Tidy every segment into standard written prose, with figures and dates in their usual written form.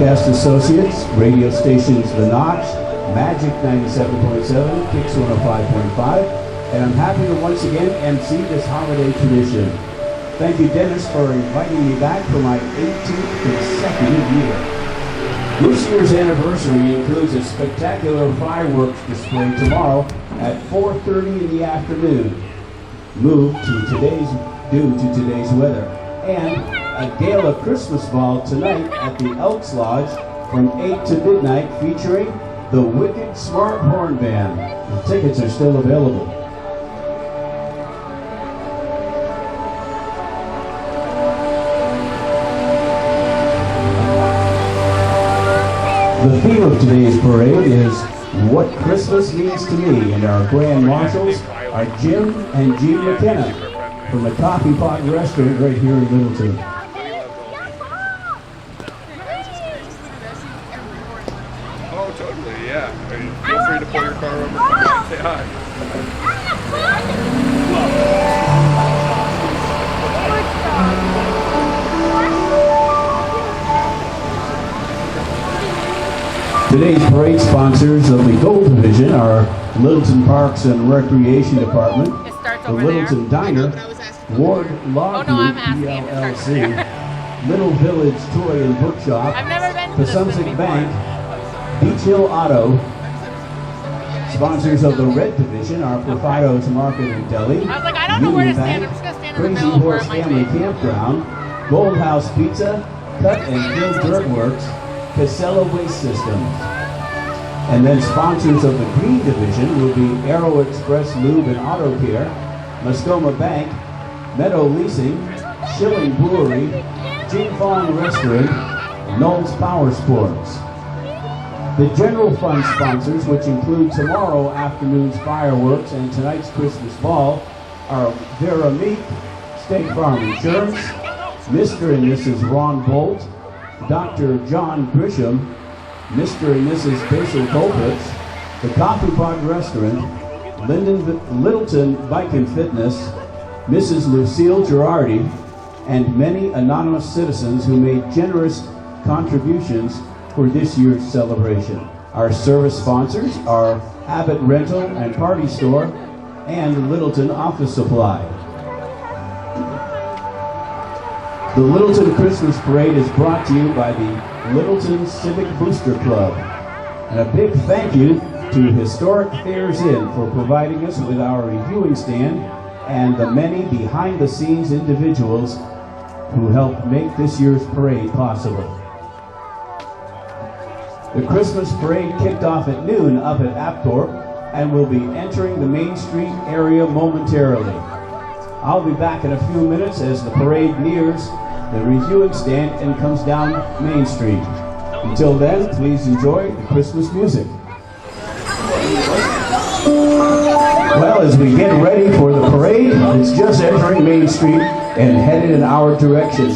broadcast associates, radio stations The Notch, Magic 97.7, Kicks 105.5, and I'm happy to once again MC this holiday tradition. Thank you, Dennis, for inviting me back for my 18th consecutive year. This year's anniversary includes a spectacular fireworks display tomorrow at 4:30 in the afternoon, due to today's weather, and a gala Christmas ball tonight at the Elks Lodge from 8 to midnight featuring the Wicked Smart Horn Band. The tickets are still available. The theme of today's parade is What Christmas Means to Me, and our grand marshals are Jim and Jean McKenna from the Coffee Pot Restaurant right here in Littleton. Oh, totally, yeah. Feel free to pull your car over and say hi. Today's parade sponsors of the Gold Division are Littleton Parks and Recreation Department, the Littleton Diner, Ward Law Group, PLLC, Little Village Toy and Bookshop, Pasumsic Bank, Beach Hill Auto. Sponsors of the Red Division are Profido's Market and Deli, I was like, I don't know where to stand. I'm just going to stand in the middle of where Horse it might Family be. Campground, Gold House Pizza, Cut and Fill Dirt Works, Casella Waste Systems. And then sponsors of the Green Division will be Aero Express Lube and Auto Care, Muskoma Bank, Meadow Leasing, Schilling Brewery, Jing Fong Restaurant, Knowles Power Sports. The general fund sponsors, which include tomorrow afternoon's fireworks and tonight's Christmas ball, are Vera Meek, State Farm Insurance, Mr. and Mrs. Ron Bolt, Dr. John Grisham, Mr. and Mrs. Basil Colpitz, the Coffee Pot Restaurant, Littleton Bike and Fitness, Mrs. Lucille Girardi, and many anonymous citizens who made generous contributions for this year's celebration. Our service sponsors are Abbott Rental and Party Store and Littleton Office Supply. The Littleton Christmas Parade is brought to you by the Littleton Civic Booster Club. And a big thank you to Historic Fairs Inn for providing us with our reviewing stand and the many behind-the-scenes individuals who helped make this year's parade possible. The Christmas parade kicked off at noon up at Apthorpe and will be entering the Main Street area momentarily. I'll be back in a few minutes as the parade nears the reviewing stand and comes down Main Street. Until then, please enjoy the Christmas music. Well, as we get ready for the parade, it's just entering Main Street and headed in our direction.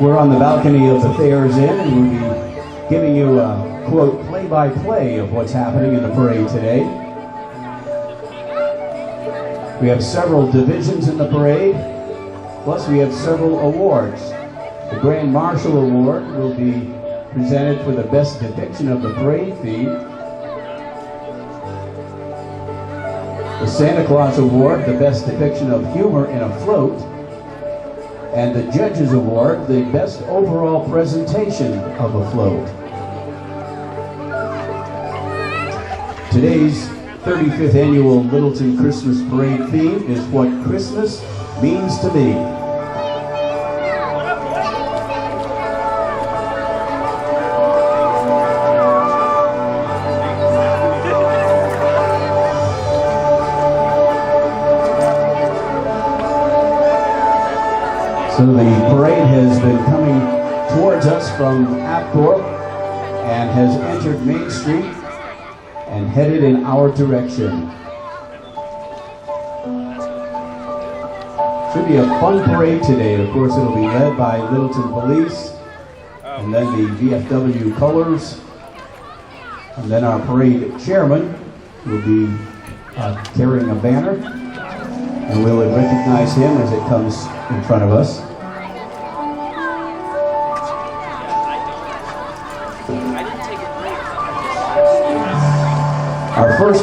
We're on the balcony of the Thayer's Inn, and we'll be giving you a, quote, play-by-play of what's happening in the parade today. We have several divisions in the parade, plus we have several awards. The Grand Marshal Award will be presented for the best depiction of the parade theme. The Santa Claus Award, the best depiction of humor in a float. And the Judges Award, the best overall presentation of a float. Today's 35th annual Littleton Christmas Parade theme is What Christmas Means to Me. So the parade has been coming towards us from Apthorpe and has entered Main Street and headed in our direction. Should be a fun parade today. Of course, it'll be led by Littleton Police, and then the VFW Colors, and then our parade chairman will be carrying a banner, and we'll recognize him as it comes in front of us.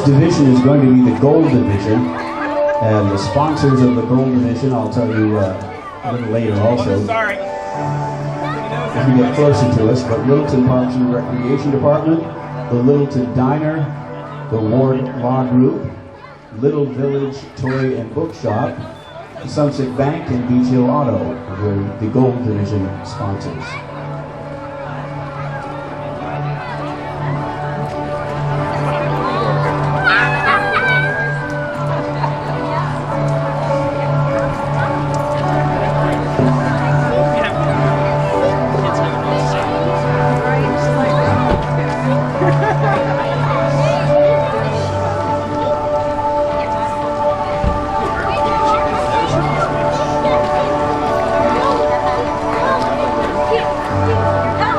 first division is going to be the Gold Division, and the sponsors of the Gold Division, I'll tell you a little later also. Sorry. As we get closer to us, but Littleton Parks and Recreation Department, the Littleton Diner, the Ward Law Group, Little Village Toy and Bookshop, Sunset Bank, and Beach Hill Auto were the Gold Division sponsors.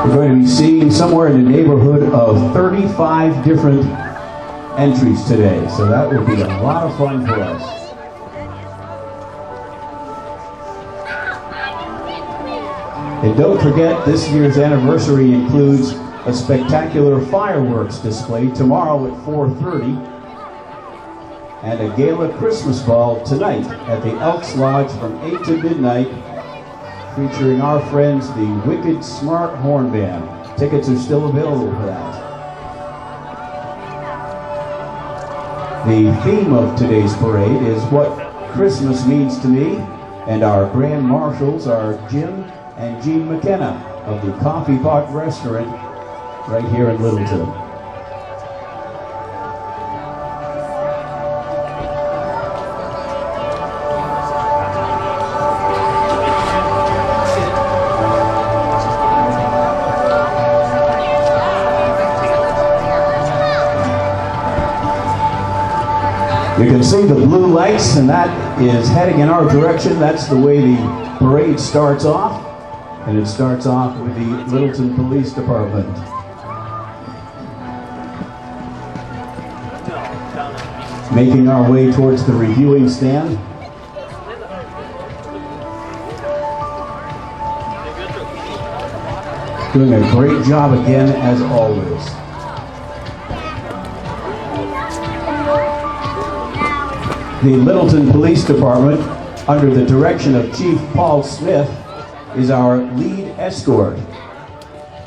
We're going to be seeing somewhere in the neighborhood of 35 different entries today, so that will be a lot of fun for us. And don't forget, this year's anniversary includes a spectacular fireworks display tomorrow at 4:30 and a gala Christmas ball tonight at the Elks Lodge from 8 to midnight, featuring our friends, the Wicked Smart Horn Band. Tickets are still available for that. The theme of today's parade is what Christmas means to me, and our grand marshals are Jim and Jean McKenna of the Coffee Pot Restaurant right here in Littleton. You can see the blue lights, and that is heading in our direction. That's the way the parade starts off, and it starts off with the Littleton Police Department. Making our way towards the reviewing stand. Doing a great job again, as always. The Littleton Police Department, under the direction of Chief Paul Smith, is our lead escort.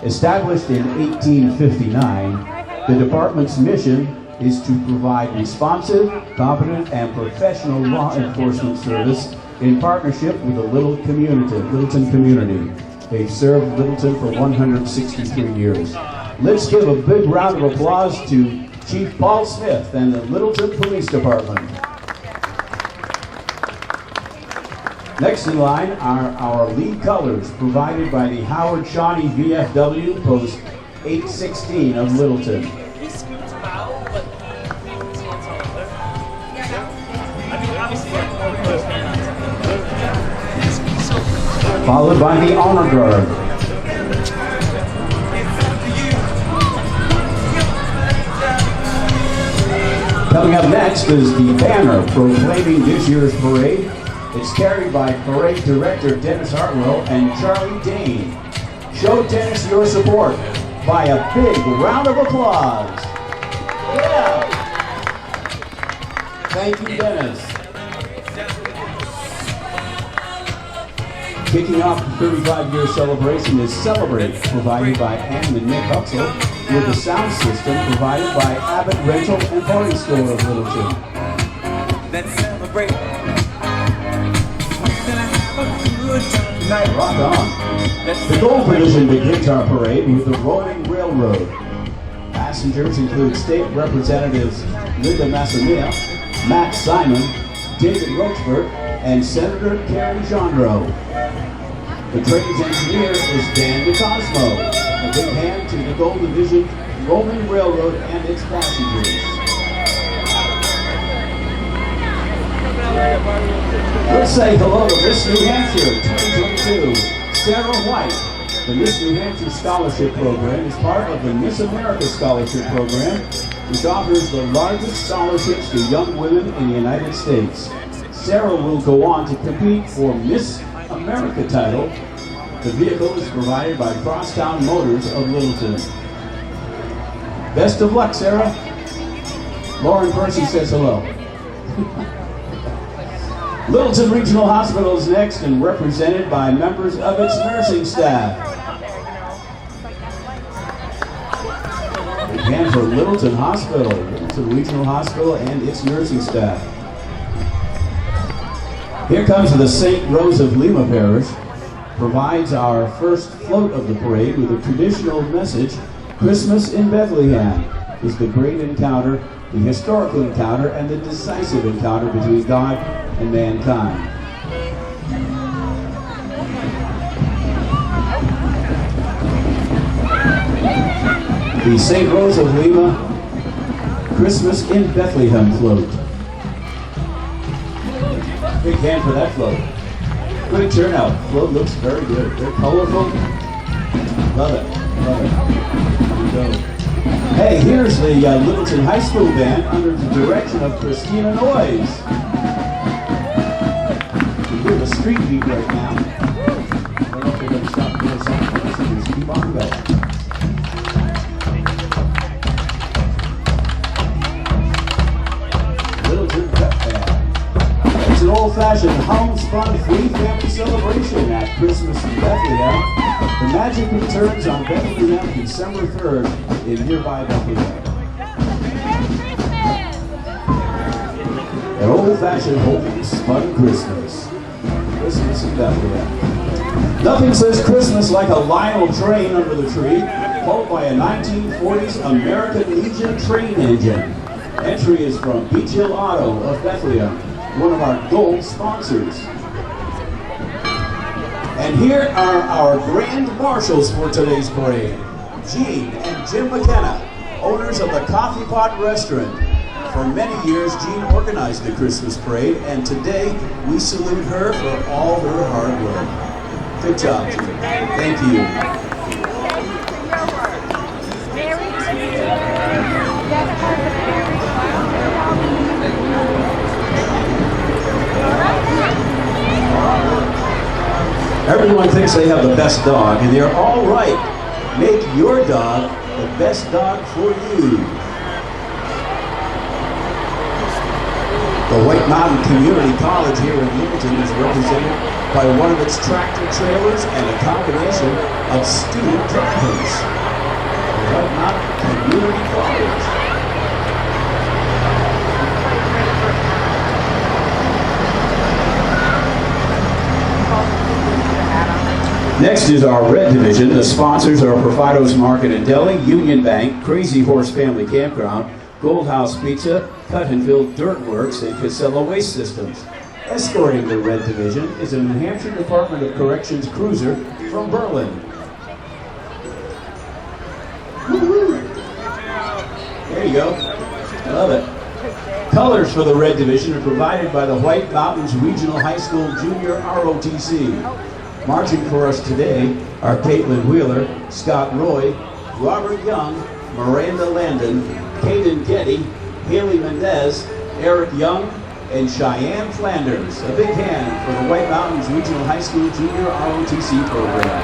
Established in 1859, the department's mission is to provide responsive, competent, and professional law enforcement service in partnership with the Littleton community. They've served Littleton for 163 years. Let's give a big round of applause to Chief Paul Smith and the Littleton Police Department. Next in line are our lead colors, provided by the Howard Shawnee VFW, Post 816 of Littleton. Followed by the Honor Guard. Coming up next is the banner proclaiming this year's parade. It's carried by Parade Director Dennis Hartwell and Charlie Dane. Show Dennis your support by a big round of applause. Yeah! Thank you, Dennis. Kicking off the 35-year celebration is Celebrate, provided by Ann and Nick Huxell, with a sound system provided by Abbott Rental and Party Store of Littleton. Let's celebrate. Rock on. The Gold Division begins our parade with the Rolling Railroad. Passengers include State Representatives Linda Massimia, Matt Simon, David Rochford, and Senator Karen Gendreau. The train's engineer is Dan DeCosmo. A big hand to the Gold Division Rolling Railroad and its passengers. Let's say hello to Miss New Hampshire 2022, Sarah White. The Miss New Hampshire Scholarship Program is part of the Miss America Scholarship Program, which offers the largest scholarships to young women in the United States. Sarah will go on to compete for Miss America title. The vehicle is provided by Crosstown Motors of Littleton. Best of luck, Sarah. Lauren Percy says hello. Littleton Regional Hospital is next and represented by members of its nursing staff. Big hand for Littleton Hospital, Littleton Regional Hospital and its nursing staff. Here comes the St. Rose of Lima Parish, provides our first float of the parade with a traditional message, Christmas in Bethlehem is the great encounter, the historical encounter, and the decisive encounter between God and mankind. The St. Rose of Lima Christmas in Bethlehem float. Big hand for that float. Good turnout. Float looks very good. Very colorful. Love it. Love it. Here we go. Hey, here's the Littleton High School band under the direction of Christina Noyes. You hear the street beat right now. I don't know if they're going to stop doing something else. Just keep on going. Littleton Pep Band. It's an old-fashioned homespun free family celebration at Christmas in Bethlehem. The magic returns on Bethlehem December 3rd in nearby Bethlehem. An old-fashioned homespun Christmas. Christmas in Bethlehem. Nothing says Christmas like a Lionel train under the tree, pulled by a 1940s American Legion train engine. Entry is from Beach Hill Auto of Bethlehem, one of our gold sponsors. And here are our grand marshals for today's parade. Gene and Jim McKenna, owners of the Coffee Pot Restaurant. For many years, Jean organized the Christmas parade, and today we salute her for all her hard work. Good job, Jean. Thank you. Everyone thinks they have the best dog, and they're all right. Make your dog the best dog for you. The White Mountain Community College here in Littleton is represented by one of its tractor trailers and a combination of student drivers. The White Mountain Community College. Next is our red division. The sponsors are Profido's Market and Deli, Union Bank, Crazy Horse Family Campground, Gold House Pizza, Cut and Fill Dirt Works, and Casella Waste Systems. Escorting the red division is a New Hampshire Department of Corrections cruiser from Berlin. Woo-hoo. There you go. Love it. Colors for the red division are provided by the White Mountains Regional High School Junior ROTC. Marching for us today are Caitlin Wheeler, Scott Roy, Robert Young, Miranda Landon, Caden Getty, Haley Mendez, Eric Young, and Cheyenne Flanders. A big hand for the White Mountains Regional High School Junior ROTC program.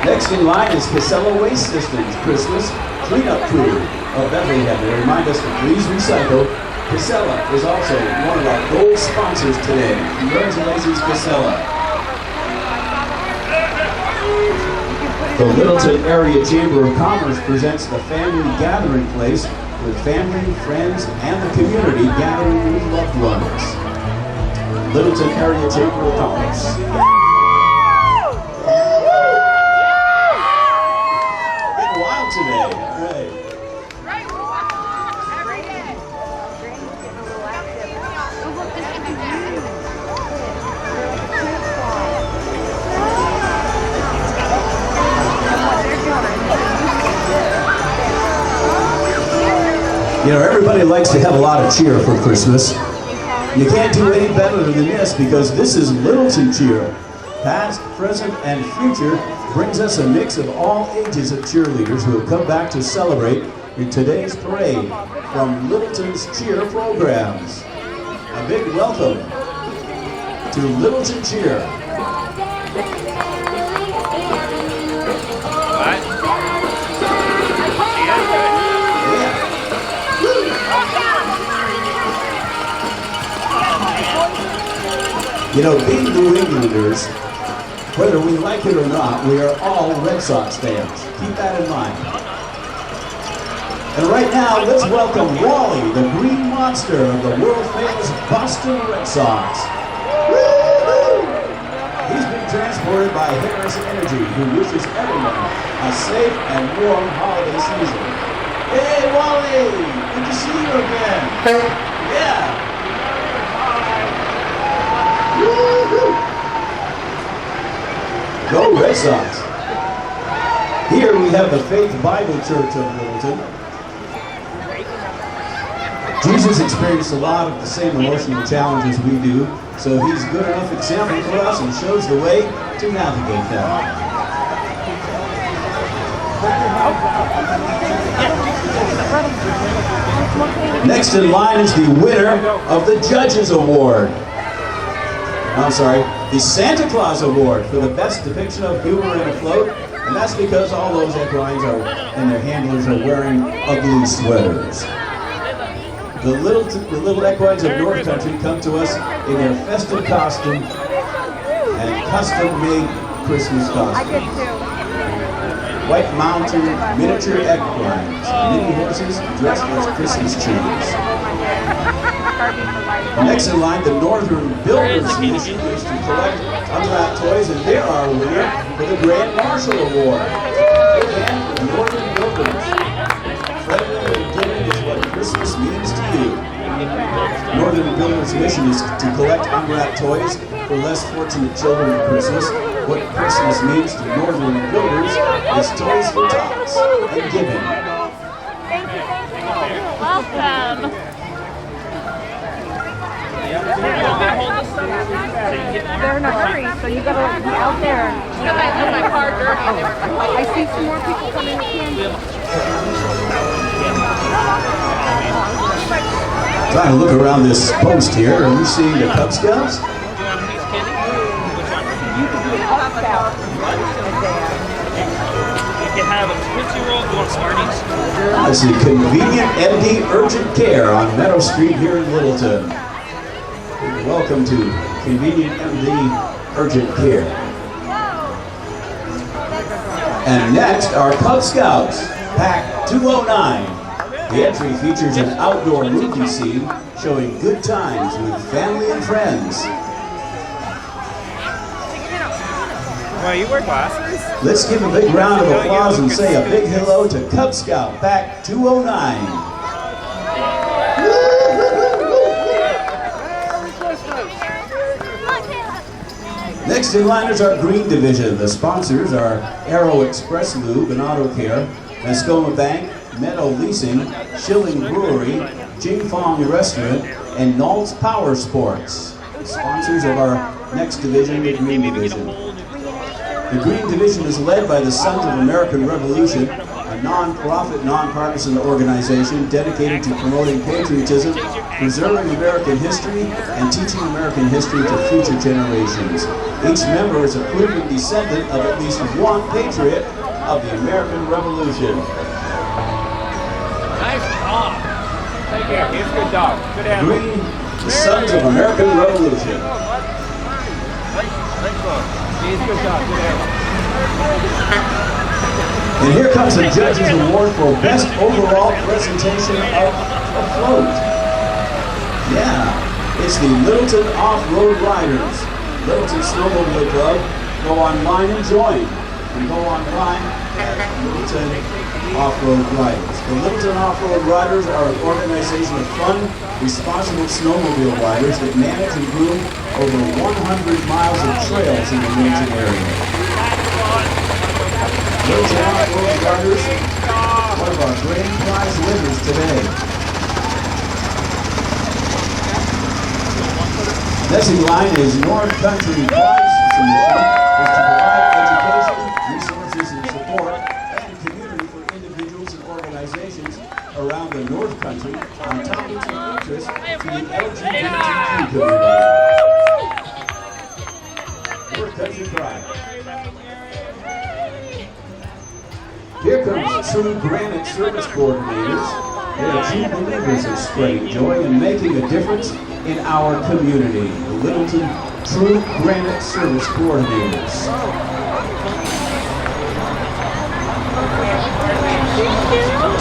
Next in line is Casella Waste Systems Christmas Cleanup Crew of Bethlehem. They remind us to please recycle. Casella is also one of our gold sponsors today. Congratulations, Casella. The Littleton Area Chamber of Commerce presents the family gathering place with family, friends, and the community gathering with loved ones. Littleton Area Chamber of Commerce. Getting wild today. All right. You know, everybody likes to have a lot of cheer for Christmas. You can't do any better than this because this is Littleton cheer. Past, present, and future brings us a mix of all ages of cheerleaders who have come back to celebrate in today's parade from Littleton's cheer programs. A big welcome to Littleton Cheer. You know, being New Englanders, whether we like it or not, we are all Red Sox fans. Keep that in mind. And right now, let's welcome Wally, the green monster of the world-famous Boston Red Sox. Woo-hoo! He's been transported by Harris Energy, who wishes everyone a safe and warm holiday season. Hey, Wally! Good to see you again. Yeah. Woo-hoo! Go Red Sox! Here we have the Faith Bible Church of Littleton. Jesus experienced a lot of the same emotional challenges we do, so he's a good enough example for us and shows the way to navigate them. Next in line is the winner of the Judges Award. I'm sorry, the Santa Claus Award for the best depiction of humor in a float, and that's because all those equines and their handlers are wearing ugly sweaters. The little equines of North Country come to us in their festive costume and custom-made Christmas costumes. White Mountain miniature equines, mini horses dressed as Christmas trees. Next in line, the Northern Builders mission is to collect unwrapped toys, and they're our winner for the Grand Marshal Award. Again, the Northern Builders. Frederick and Dylan is what Christmas means to you. Northern Builders' mission is to collect unwrapped toys for less fortunate children at Christmas. What Christmas means to Northern Builders is toys for tots and giving. Welcome. They're in a hurry, so you gotta be out there. My car dirty. I see some more people coming in. Trying to look around this post here. Are we seeing the Cub Scouts? I see Convenient MD Urgent Care on Meadow Street here in Littleton. Welcome to Convenient MD Urgent Care. And next are Cub Scouts, Pack 209. The entry features an outdoor movie scene showing good times with family and friends. Why, you wear glasses? Let's give a big round of applause and say a big hello to Cub Scout Pack 209. Next in line is our Green Division. The sponsors are Aero Express Lube and Auto Care, Mascoma Bank, Meadow Leasing, Schilling Brewery, Jing Fong Restaurant, and Nolts Power Sports. The sponsors of our next division, the Green Division. The Green Division is led by the Sons of American Revolution, a non-profit, non-partisan organization dedicated to promoting patriotism, preserving American history, and teaching American history to future generations. Each member is a proven descendant of at least one patriot of the American Revolution. Nice dog. Take care. He's a good dog. Good animal. Green, the Sons of American Revolution. He's a good dog. Good animal. And here comes the Judges Award for Best Overall Presentation of a Float. Yeah, it's the Littleton Off-Road Riders. Littleton Snowmobile Club. Go online and join. And go online at Littleton Off-Road Riders. The Littleton Off-Road Riders are an organization of fun, responsible snowmobile riders that manage and groom over 100 miles of trails in the Littleton area. Littleton Off-Road Riders, one of our grand prize winners today. Next in line is North Country Prize Solution, which to provide education, resources, and support, and community for individuals and organizations around the North Country on topics of interest to the LGBTQ community. North Country Pride. Here comes true Granite Service Coordinators. They are true believers of spreading joy and making a difference in our community, the Littleton True Granite Service Coordinators.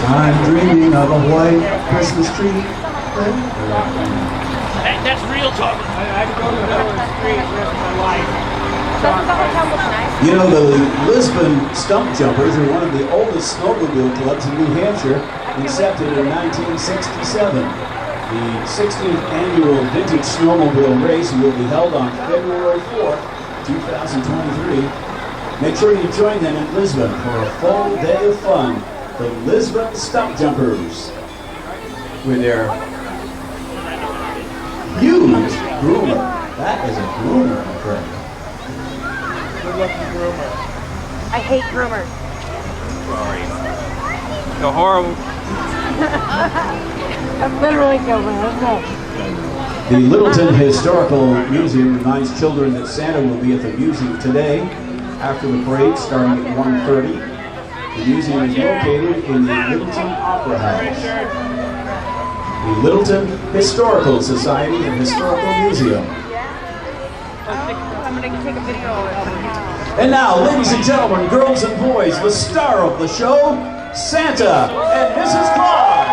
I'm dreaming of a white Christmas tree. That's real talk. I had to go to the middle of the street the rest of my life. Doesn't the hotel look nice? You know, the Lisbon Stump Jumpers are one of the oldest snowmobile clubs in New Hampshire, incepted in 1967. The 16th annual vintage snowmobile race will be held on February 4th, 2023. Make sure you join them in Lisbon for a full day of fun. The Lisbon Stump Jumpers, with their huge groomer. That is a groomer, my friend. Good looking groomer. I hate groomers. Sorry. The horrible. I'm literally going, okay. The Littleton Historical Museum reminds children that Santa will be at the museum today after the parade starting at 1:30. The museum is located in the Littleton Opera House. The Littleton Historical Society and Historical Museum. I'm going to take a video of it. And now, ladies and gentlemen, girls and boys, the star of the show, Santa and Mrs. Claus.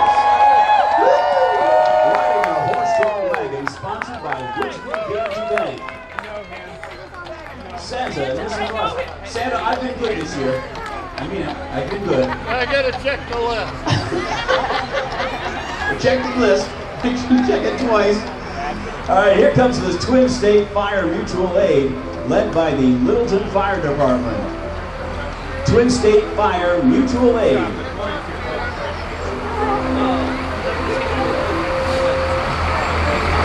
Riding a horse-drawn wagon sponsored by Richmond Guaranty Bank. Santa and Mrs. Claus. Santa, I've been good this year. I mean, I've been good. I gotta check the list. Check the list. Check it twice. All right, here comes the Twin State Fire Mutual Aid, led by the Littleton Fire Department. Twin State Fire Mutual Aid.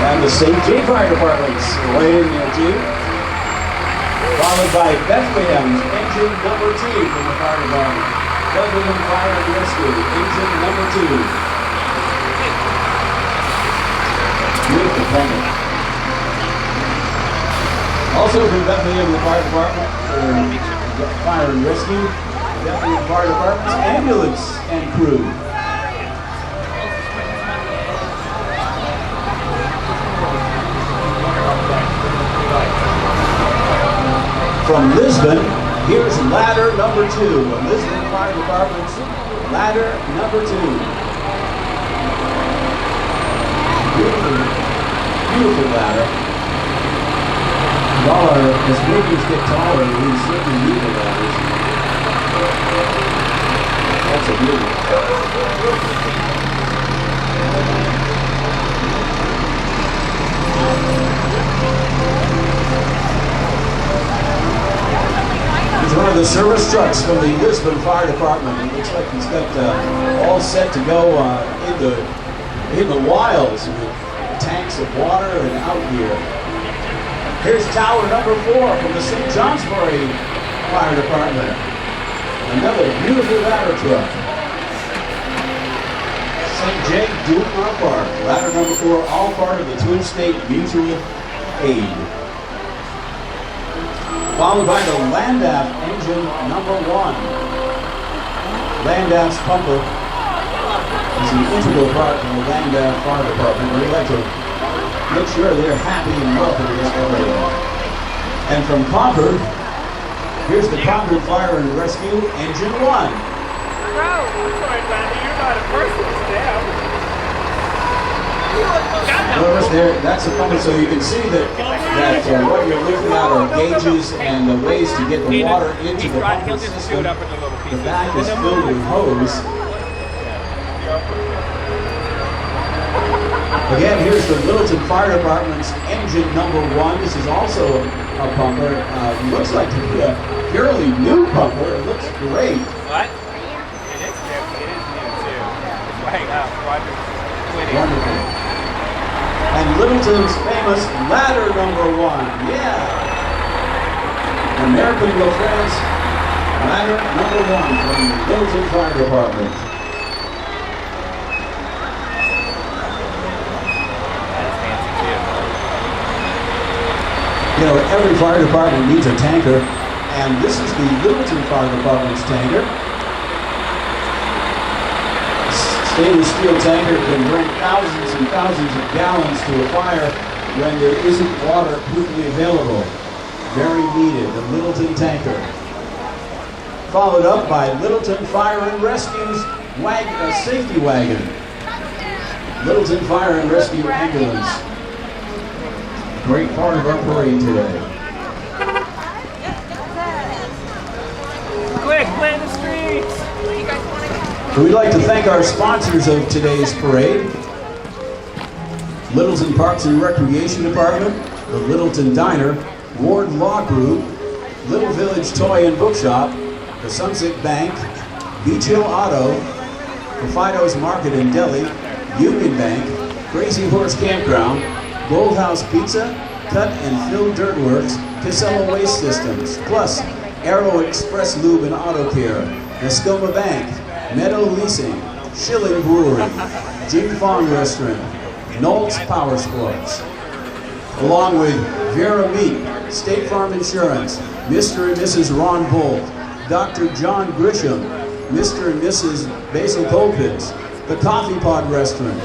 And the St. J Fire Department's right in there too. Followed by Bethlehem's Engine Number 2 from the Fire Department. Bethlehem Fire and Rescue, Engine Number 2. Beautiful plumber. Also from Bethlehem, the Fire Department, for Fire and Rescue, Bethlehem Fire Department's ambulance and crew. From Lisbon, here's ladder number 2, the Lisbon Fire Department's ladder number 2. Beautiful ladder. While as babies get taller, we certainly need the ladders. That's a beauty. He's one of the service trucks from the Lisbon Fire Department. It looks like he's got all set to go in the wilds with tanks of water and out here. Here's tower number 4 from the St. Johnsbury Fire Department. Another beautiful ladder truck. St. J. Dulmar Park, ladder number 4, all part of the Twin State Mutual Aid. Followed by the Landaf engine number 1. Landaf's pumper is an integral part of the Landaf Fire Department. We like to make sure they're happy and welcome in this area. And from Concord, here's the Concord Fire and Rescue Engine 1. I'm sorry, Randy, you're not a person to stab. Notice there, that's the pumper, so you can see that what you're looking at are gauges and the ways to get the water into the pumper system. The back is filled with hose. Again, here's the Littleton Fire Department's engine number 1. This is also a pumper. Looks like to be a fairly new pumper. It looks great. What? It is new. It is new too. It's like Roger Twinning. Wonderful. And Littleton's famous ladder number 1. Yeah. American La France ladder number 1 from the Littleton Fire Department. You know, every fire department needs a tanker, and this is the Littleton Fire Department's tanker. Stainless steel tanker can bring thousands and thousands of gallons to a fire when there isn't water quickly available. Very needed, the Littleton tanker. Followed up by Littleton Fire and Rescue's safety wagon. Littleton Fire and Rescue ambulance. Great part of our parade today. Quick, play the streets! We'd like to thank our sponsors of today's parade. Littleton Parks and Recreation Department, the Littleton Diner, Ward Law Group, Little Village Toy and Bookshop, the Sunset Bank, Beach Hill Auto, Fido's Market and Deli, Union Bank, Crazy Horse Campground, Gold House Pizza, Cut and Fill Dirt Works, Casella Waste Systems, plus Aero Express Lube and Auto Care, Nescoma Bank, Meadow Leasing, Schilling Brewery, Jing Fong Restaurant, Knowles Power Sports, along with Vera Meat, State Farm Insurance, Mr. and Mrs. Ron Bolt, Dr. John Grisham, Mr. and Mrs. Basil Colpitts, the Coffee Pod Restaurant,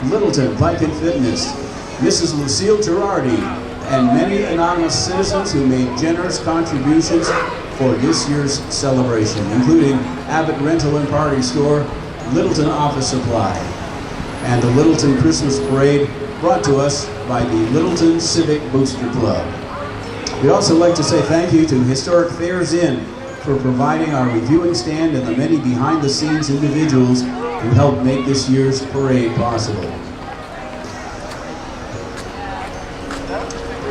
Littleton Bike and Fitness, Mrs. Lucille Girardi, and many anonymous citizens who made generous contributions for this year's celebration, including Abbott Rental and Party Store, Littleton Office Supply, and the Littleton Christmas Parade brought to us by the Littleton Civic Booster Club. We'd also like to say thank you to Historic Fairs Inn for providing our reviewing stand and the many behind-the-scenes individuals who helped make this year's parade possible.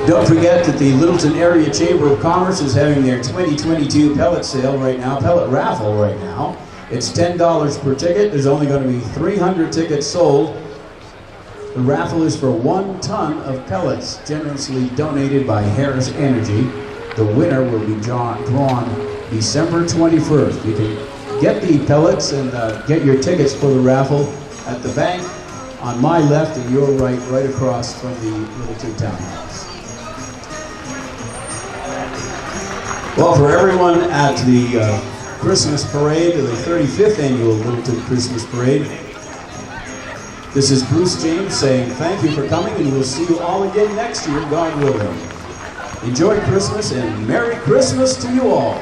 Don't forget that the Littleton Area Chamber of Commerce is having their 2022 pellet sale right now, pellet raffle right now. It's $10 per ticket. There's only going to be 300 tickets sold. The raffle is for 1 ton of pellets, generously donated by Harris Energy. The winner will be drawn December 21st. You can get the pellets and get your tickets for the raffle at the bank on my left and your right, right across from the Littleton Townhouse. Well, for everyone at the Christmas Parade, the 35th Annual Littleton Christmas Parade, this is Bruce James saying thank you for coming, and we'll see you all again next year, God willing. Enjoy Christmas, and Merry Christmas to you all.